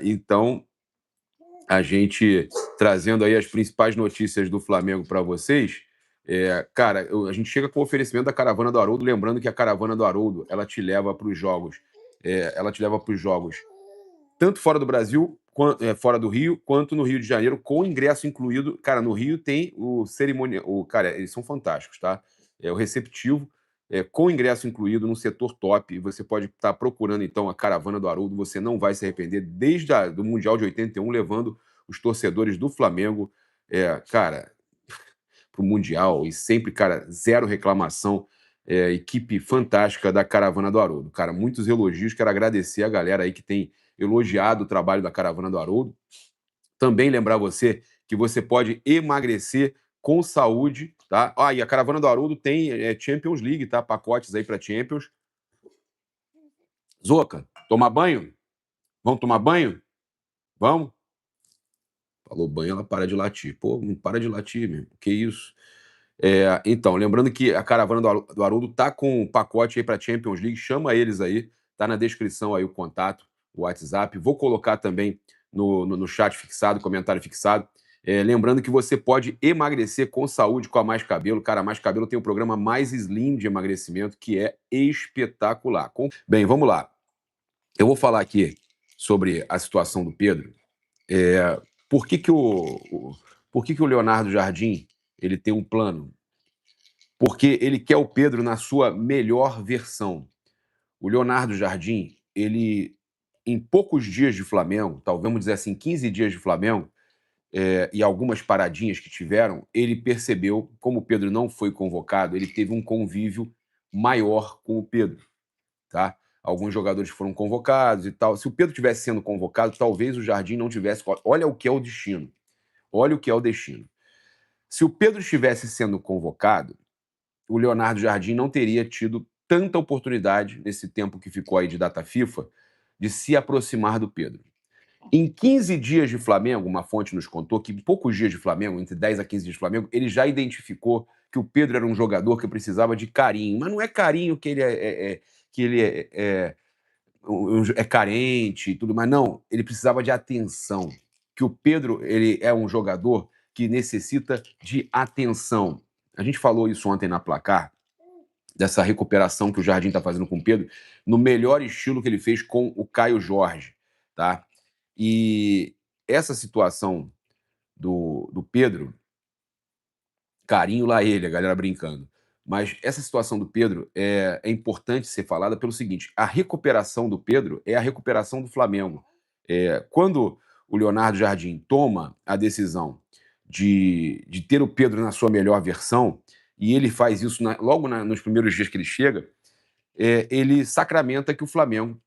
Então, a gente trazendo aí as principais notícias do Flamengo para vocês. Cara, a gente chega com o oferecimento da Caravana do Haroldo, lembrando que a Caravana do Haroldo, ela te leva para os jogos. Ela te leva para os jogos tanto fora do Brasil, fora do Rio, quanto no Rio de Janeiro, com ingresso incluído. Cara, no Rio tem o cerimonial. Cara, eles são fantásticos, tá? O receptivo, com ingresso incluído, num setor top. Você pode estar procurando, então, a Caravana do Haroldo. Você não vai se arrepender, desde do Mundial de 81, levando os torcedores do Flamengo, cara, para o Mundial. E sempre, cara, zero reclamação. Equipe fantástica da Caravana do Haroldo. Cara, muitos elogios. Quero agradecer a galera aí que tem elogiado o trabalho da Caravana do Haroldo. Também lembrar você que você pode emagrecer com saúde, tá? E a Caravana do Haroldo tem Champions League, tá? Pacotes aí para Champions. Zoca, tomar banho? Vamos tomar banho? Vamos? Falou banho, ela para de latir. Pô, não para de latir, meu. Que isso? Então, lembrando que a Caravana do Haroldo tá com um pacote aí para Champions League. Chama eles aí. Tá na descrição aí o contato, o WhatsApp. Vou colocar também no chat fixado, comentário fixado. Lembrando que você pode emagrecer com saúde com a Mais Cabelo. Cara, a Mais Cabelo tem o programa mais slim de emagrecimento, que é espetacular. Bem, vamos lá. Eu vou falar aqui sobre a situação do Pedro. Por que o Leonardo Jardim ele tem um plano? Porque ele quer o Pedro na sua melhor versão. O Leonardo Jardim, ele, em poucos dias de Flamengo, talvez vamos dizer assim, 15 dias de Flamengo, e algumas paradinhas que tiveram, ele percebeu, como o Pedro não foi convocado, ele teve um convívio maior com o Pedro, tá? Alguns jogadores foram convocados e tal. Se o Pedro tivesse sendo convocado, talvez o Jardim não tivesse. Olha o que é o destino. Olha o que é o destino. Se o Pedro estivesse sendo convocado, o Leonardo Jardim não teria tido tanta oportunidade, nesse tempo que ficou aí de data FIFA, de se aproximar do Pedro. Em 15 dias de Flamengo, uma fonte nos contou que em poucos dias de Flamengo, entre 10 a 15 dias de Flamengo, ele já identificou que o Pedro era um jogador que precisava de carinho. Mas não é carinho que ele é carente e tudo mais, não. Ele precisava de atenção. Que o Pedro ele é um jogador que necessita de atenção. A gente falou isso ontem na Placar, dessa recuperação que o Jardim está fazendo com o Pedro, no melhor estilo que ele fez com o Caio Jorge, tá? E essa situação do Pedro, carinho lá ele, a galera brincando, mas essa situação do Pedro é importante ser falada pelo seguinte: a recuperação do Pedro é a recuperação do Flamengo. Quando o Leonardo Jardim toma a decisão de ter o Pedro na sua melhor versão, e ele faz isso logo nos primeiros dias que ele chega, ele sacramenta que o Flamengo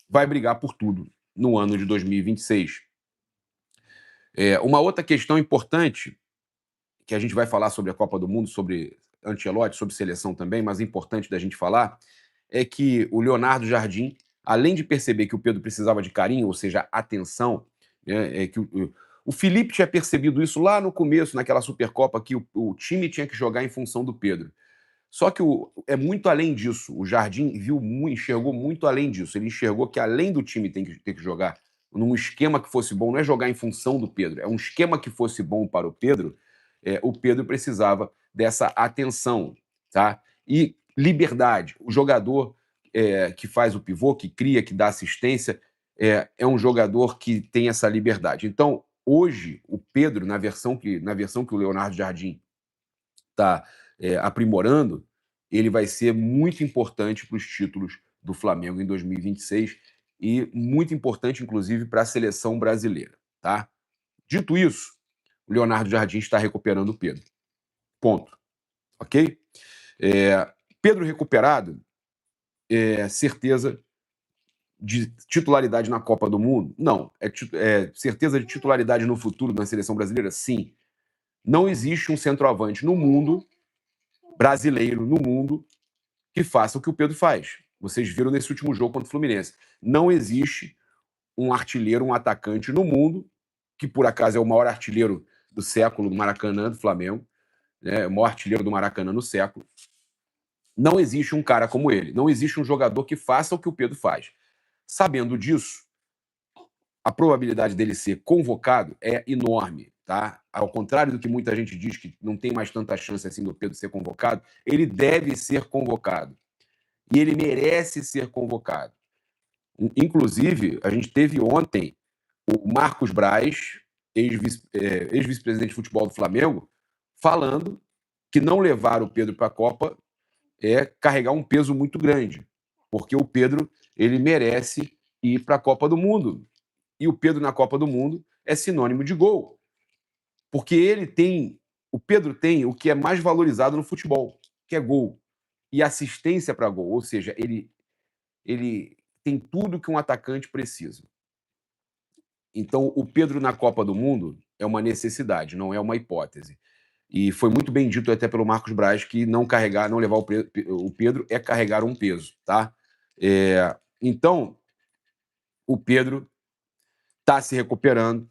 vai brigar por tudo no ano de 2026. Uma outra questão importante, que a gente vai falar sobre a Copa do Mundo, sobre Ancelotti, sobre seleção também, mas importante da gente falar, é que o Leonardo Jardim, além de perceber que o Pedro precisava de carinho, ou seja, atenção, que o Felipe tinha percebido isso lá no começo, naquela Supercopa, que o time tinha que jogar em função do Pedro. Só que é muito além disso. O Jardim enxergou muito além disso. Ele enxergou que além do time ter que jogar num esquema que fosse bom, não é jogar em função do Pedro, é um esquema que fosse bom para o Pedro precisava dessa atenção, tá? E liberdade. O jogador que faz o pivô, que cria, que dá assistência, é um jogador que tem essa liberdade. Então, hoje, o Pedro, na versão que o Leonardo Jardim está aprimorando, ele vai ser muito importante para os títulos do Flamengo em 2026 e muito importante, inclusive, para a seleção brasileira, tá? Dito isso, o Leonardo Jardim está recuperando o Pedro. Ponto. Ok? Pedro recuperado, certeza de titularidade na Copa do Mundo? Não. Certeza de titularidade no futuro na seleção brasileira? Sim. Não existe um centroavante no mundo, brasileiro no mundo, que faça o que o Pedro faz. Vocês viram nesse último jogo contra o Fluminense. Não existe um artilheiro, um atacante no mundo, que por acaso é o maior artilheiro do século do Maracanã, do Flamengo, o maior artilheiro do Maracanã no século. Não existe um cara como ele. Não existe um jogador que faça o que o Pedro faz. Sabendo disso, a probabilidade dele ser convocado é enorme, tá? Ao contrário do que muita gente diz, que não tem mais tanta chance assim do Pedro ser convocado, ele deve ser convocado. E ele merece ser convocado. Inclusive, a gente teve ontem o Marcos Braz, ex-vice-presidente de futebol do Flamengo, falando que não levar o Pedro para a Copa é carregar um peso muito grande, porque o Pedro ele merece ir para a Copa do Mundo. E o Pedro na Copa do Mundo é sinônimo de gol, porque o Pedro tem o que é mais valorizado no futebol, que é gol e assistência para gol, ou seja, ele tem tudo que um atacante precisa. Então, o Pedro na Copa do Mundo é uma necessidade, não é uma hipótese. E foi muito bem dito até pelo Marcos Braz que não levar o Pedro é carregar um peso, tá? Então, o Pedro está se recuperando,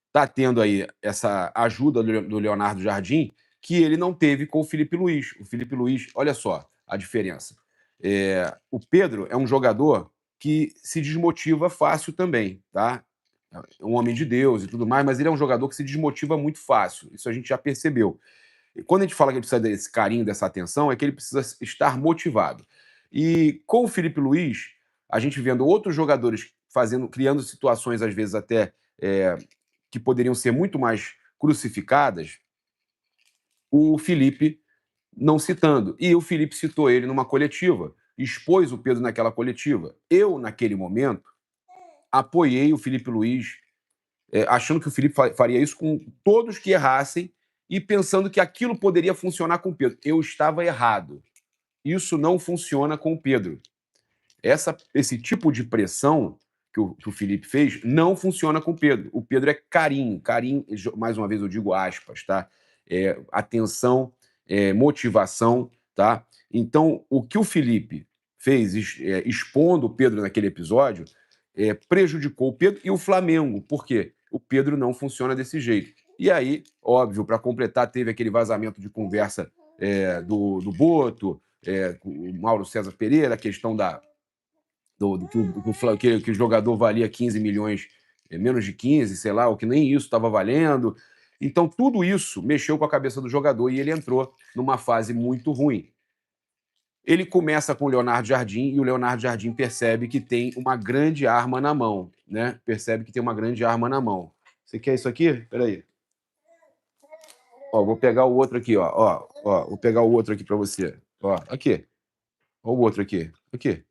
está tendo aí essa ajuda do Leonardo Jardim, que ele não teve com o Felipe Luiz. O Felipe Luiz, olha só a diferença. O Pedro é um jogador que se desmotiva fácil também, tá? É um homem de Deus e tudo mais, mas ele é um jogador que se desmotiva muito fácil. Isso a gente já percebeu. E quando a gente fala que ele precisa desse carinho, dessa atenção, é que ele precisa estar motivado. E com o Felipe Luiz, a gente vendo outros jogadores criando situações, às vezes até que poderiam ser muito mais crucificadas, o Felipe não citando. E o Felipe citou ele numa coletiva, expôs o Pedro naquela coletiva. Eu, naquele momento, apoiei o Felipe Luiz, achando que o Felipe faria isso com todos que errassem e pensando que aquilo poderia funcionar com o Pedro. Eu estava errado. Isso não funciona com o Pedro. Esse tipo de pressão que o Felipe fez não funciona com o Pedro. O Pedro é carinho, mais uma vez eu digo aspas, tá? Atenção, motivação, tá? Então, o que o Felipe fez expondo o Pedro naquele episódio prejudicou o Pedro e o Flamengo. Por quê? O Pedro não funciona desse jeito. E aí, óbvio, para completar, teve aquele vazamento de conversa do Boto, com o Mauro César Pereira, a questão que o jogador valia 15 milhões, menos de 15, sei lá, o que nem isso estava valendo. Então, tudo isso mexeu com a cabeça do jogador e ele entrou numa fase muito ruim. Ele começa com o Leonardo Jardim e o Leonardo Jardim percebe que tem uma grande arma na mão, né? Percebe que tem uma grande arma na mão. Você quer isso aqui? Peraí. Ó, vou pegar o outro aqui, ó, vou pegar o outro aqui para você. Ó, aqui. Ó o outro aqui. Aqui.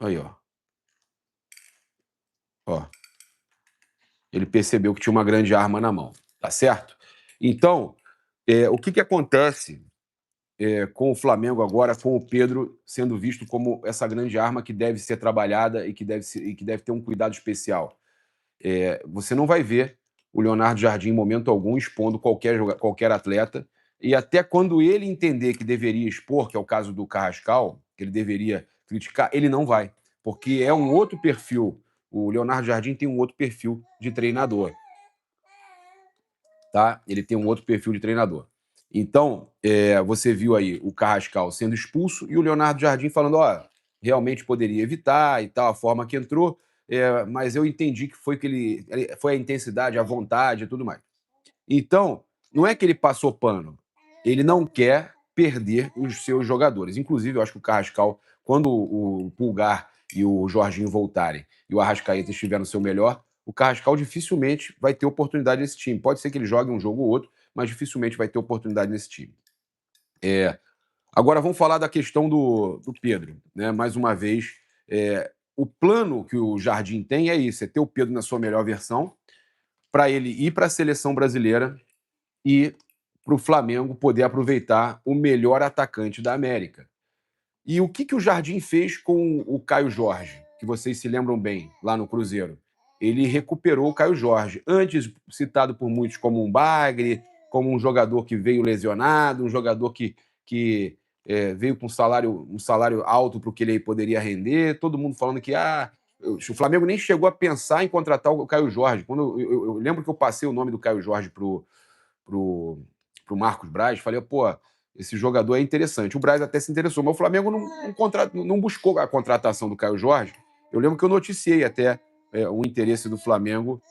Aí, ó. Ó. Ele percebeu que tinha uma grande arma na mão, tá certo? Então, o que acontece com o Flamengo agora, com o Pedro sendo visto como essa grande arma que deve ser trabalhada e que deve ter um cuidado especial? Você não vai ver o Leonardo Jardim em momento algum expondo qualquer atleta, e até quando ele entender que deveria expor, que é o caso do Carrascal, que ele deveria criticar, ele não vai, porque é um outro perfil. O Leonardo Jardim tem um outro perfil de treinador, tá? Ele tem um outro perfil de treinador. Então, você viu aí o Carrascal sendo expulso e o Leonardo Jardim falando, ó, realmente poderia evitar e tal, a forma que entrou, mas eu entendi que foi a intensidade, a vontade e tudo mais. Então, não é que ele passou pano, ele não quer perder os seus jogadores. Inclusive, eu acho que o Carrascal, quando o Pulgar e o Jorginho voltarem e o Arrascaeta estiver no seu melhor, o Carrascal dificilmente vai ter oportunidade nesse time. Pode ser que ele jogue um jogo ou outro, mas dificilmente vai ter oportunidade nesse time. Agora vamos falar da questão do Pedro, né? Mais uma vez, o plano que o Jardim tem é isso: é ter o Pedro na sua melhor versão, para ele ir para a seleção brasileira e para o Flamengo poder aproveitar o melhor atacante da América. E o que o Jardim fez com o Caio Jorge, que vocês se lembram bem, lá no Cruzeiro? Ele recuperou o Caio Jorge, antes citado por muitos como um bagre, como um jogador que veio lesionado, um jogador que veio com um salário alto para o que ele poderia render, todo mundo falando que o Flamengo nem chegou a pensar em contratar o Caio Jorge. Quando eu lembro que eu passei o nome do Caio Jorge pro Marcos Braz, falei, pô, esse jogador é interessante. O Braz até se interessou, mas o Flamengo não buscou a contratação do Caio Jorge. Eu lembro que eu noticiei até o interesse do Flamengo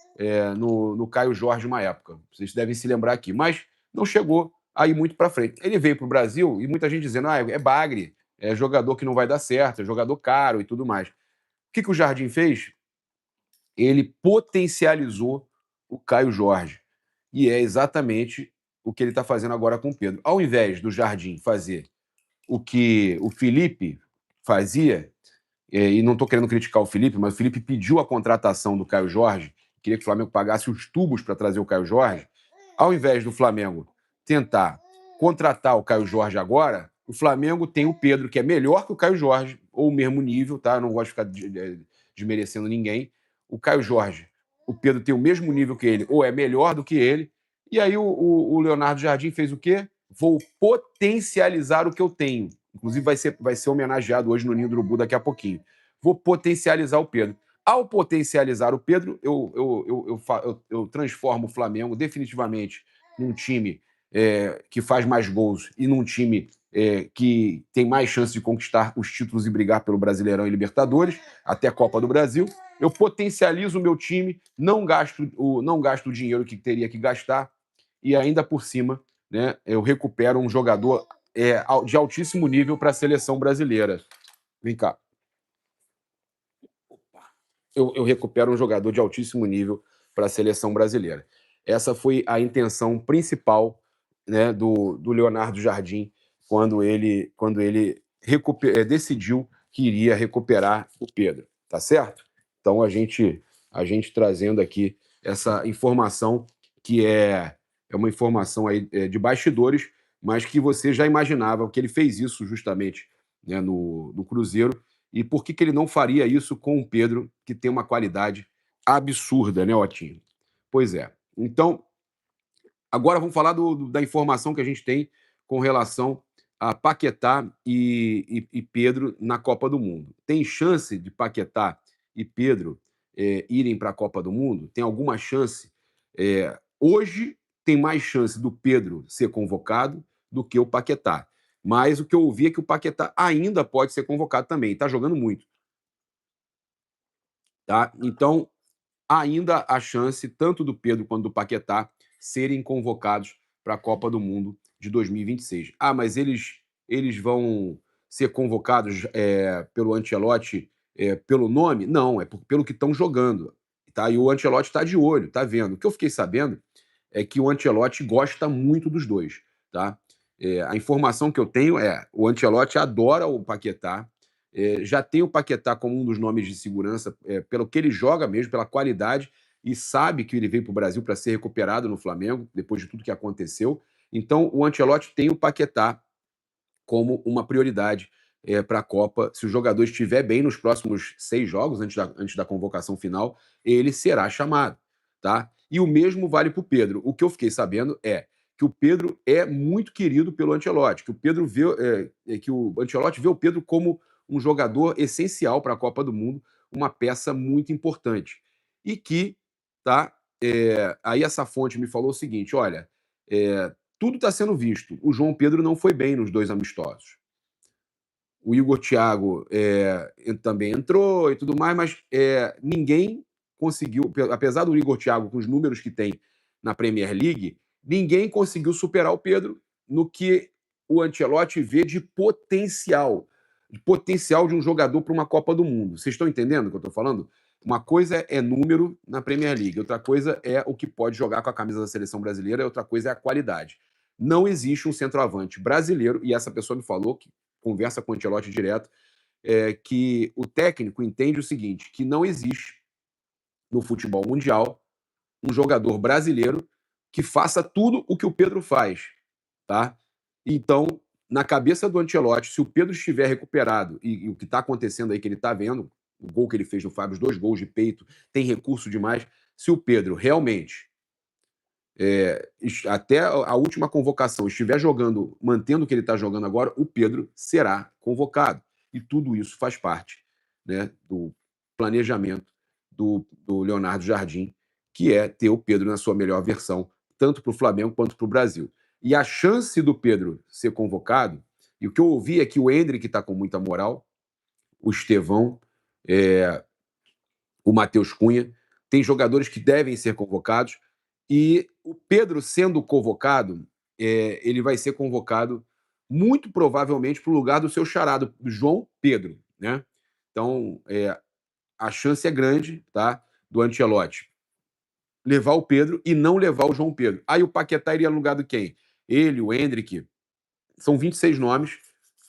no Caio Jorge uma época. Vocês devem se lembrar aqui. Mas não chegou aí muito para frente. Ele veio para o Brasil e muita gente dizendo é bagre, é jogador que não vai dar certo, é jogador caro e tudo mais. O que o Jardim fez? Ele potencializou o Caio Jorge. E é exatamente o que ele está fazendo agora com o Pedro. Ao invés do Jardim fazer o que o Felipe fazia, e não estou querendo criticar o Felipe, mas o Felipe pediu a contratação do Caio Jorge, queria que o Flamengo pagasse os tubos para trazer o Caio Jorge. Ao invés do Flamengo tentar contratar o Caio Jorge agora, o Flamengo tem o Pedro, que é melhor que o Caio Jorge, ou o mesmo nível, tá? Eu não gosto de ficar desmerecendo ninguém. O Caio Jorge, o Pedro tem o mesmo nível que ele, ou é melhor do que ele. E aí o Leonardo Jardim fez o quê? Vou potencializar o que eu tenho. Inclusive vai ser homenageado hoje no Ninho do Urubu daqui a pouquinho. Vou potencializar o Pedro. Ao potencializar o Pedro, eu transformo o Flamengo definitivamente num time que faz mais gols e num time que tem mais chance de conquistar os títulos e brigar pelo Brasileirão e Libertadores, até a Copa do Brasil. Eu potencializo o meu time, não gasto o dinheiro que teria que gastar e ainda por cima, né, eu recupero um jogador de altíssimo nível para a seleção brasileira. Vem cá. Eu recupero um jogador de altíssimo nível para a seleção brasileira. Essa foi a intenção principal, né, do Leonardo Jardim quando ele decidiu que iria recuperar o Pedro, tá certo? Então a gente trazendo aqui essa informação que é uma informação aí de bastidores, mas que você já imaginava que ele fez isso justamente, né, no Cruzeiro. E por que ele não faria isso com o Pedro, que tem uma qualidade absurda, né, Otinho? Pois é. Então, agora vamos falar da informação que a gente tem com relação a Paquetá e Pedro na Copa do Mundo. Tem chance de Paquetá e Pedro irem para a Copa do Mundo? Tem alguma chance? Hoje tem mais chance do Pedro ser convocado do que o Paquetá. Mas o que eu ouvi é que o Paquetá ainda pode ser convocado também. Está jogando muito. Tá? Então, ainda há chance, tanto do Pedro quanto do Paquetá, serem convocados para a Copa do Mundo de 2026. Ah, mas eles vão ser convocados pelo Ancelotti pelo nome? Não, pelo que estão jogando. Tá? E o Ancelotti está de olho, está vendo. O que eu fiquei sabendo é que o Ancelotti gosta muito dos dois. Tá? A informação que eu tenho é o Ancelotti adora o Paquetá, já tem o Paquetá como um dos nomes de segurança, pelo que ele joga mesmo, pela qualidade, e sabe que ele veio para o Brasil para ser recuperado no Flamengo, depois de tudo que aconteceu. Então, o Ancelotti tem o Paquetá como uma prioridade para a Copa. Se o jogador estiver bem nos próximos 6 jogos, antes da convocação final, ele será chamado. Tá? E o mesmo vale para o Pedro. O que eu fiquei sabendo é que o Pedro é muito querido pelo Ancelotti, que que o Ancelotti vê o Pedro como um jogador essencial para a Copa do Mundo, uma peça muito importante. E que, tá? Aí essa fonte me falou o seguinte: olha, tudo está sendo visto. O João Pedro não foi bem nos 2 amistosos. O Igor Thiago também entrou e tudo mais, mas ninguém conseguiu, apesar do Igor Thiago com os números que tem na Premier League, ninguém conseguiu superar o Pedro no que o Ancelotti vê de potencial de um jogador para uma Copa do Mundo. Vocês estão entendendo o que eu estou falando? Uma coisa é número na Premier League, outra coisa é o que pode jogar com a camisa da seleção brasileira, e outra coisa é a qualidade. Não existe um centroavante brasileiro, e essa pessoa me falou que conversa com o Ancelotti direto, que o técnico entende o seguinte, que não existe no futebol mundial um jogador brasileiro que faça tudo o que o Pedro faz. Tá? Então, na cabeça do Ancelotti, se o Pedro estiver recuperado, e o que está acontecendo aí, que ele está vendo, o gol que ele fez no Fábio, os 2 gols de peito, tem recurso demais, se o Pedro realmente até a última convocação estiver jogando, mantendo o que ele está jogando agora, o Pedro será convocado. E tudo isso faz parte, né, do planejamento do Leonardo Jardim, que é ter o Pedro na sua melhor versão, tanto para o Flamengo quanto para o Brasil. E a chance do Pedro ser convocado, e o que eu ouvi é que o Endrick está com muita moral, o Estevão, o Matheus Cunha, tem jogadores que devem ser convocados, e o Pedro sendo convocado, ele vai ser convocado muito provavelmente para o lugar do seu charado, do João Pedro, né? Então, a chance é grande, tá? Do Ancelotti levar o Pedro e não levar o João Pedro. Aí o Paquetá iria no lugar do quem? Ele, o Endrick, são 26 nomes.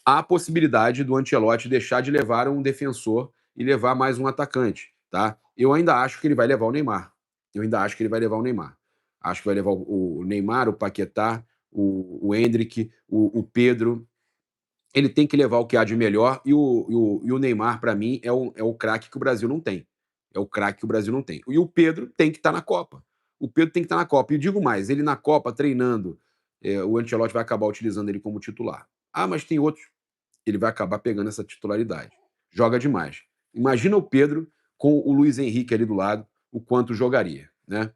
Há a possibilidade do Ancelotti deixar de levar um defensor e levar mais um atacante, tá? Eu ainda acho que ele vai levar o Neymar. Eu ainda acho que ele vai levar o Neymar. Acho que vai levar o Neymar, o Paquetá, o Endrick, o Pedro. Ele tem que levar o que há de melhor e o Neymar, para mim, é o craque que o Brasil não tem. É o craque que o Brasil não tem. E o Pedro tem que estar na Copa. O Pedro tem que estar na Copa. E digo mais, ele na Copa, treinando, o Ancelotti vai acabar utilizando ele como titular. Ah, mas tem outros. Ele vai acabar pegando essa titularidade. Joga demais. Imagina o Pedro com o Luiz Henrique ali do lado, o quanto jogaria, né?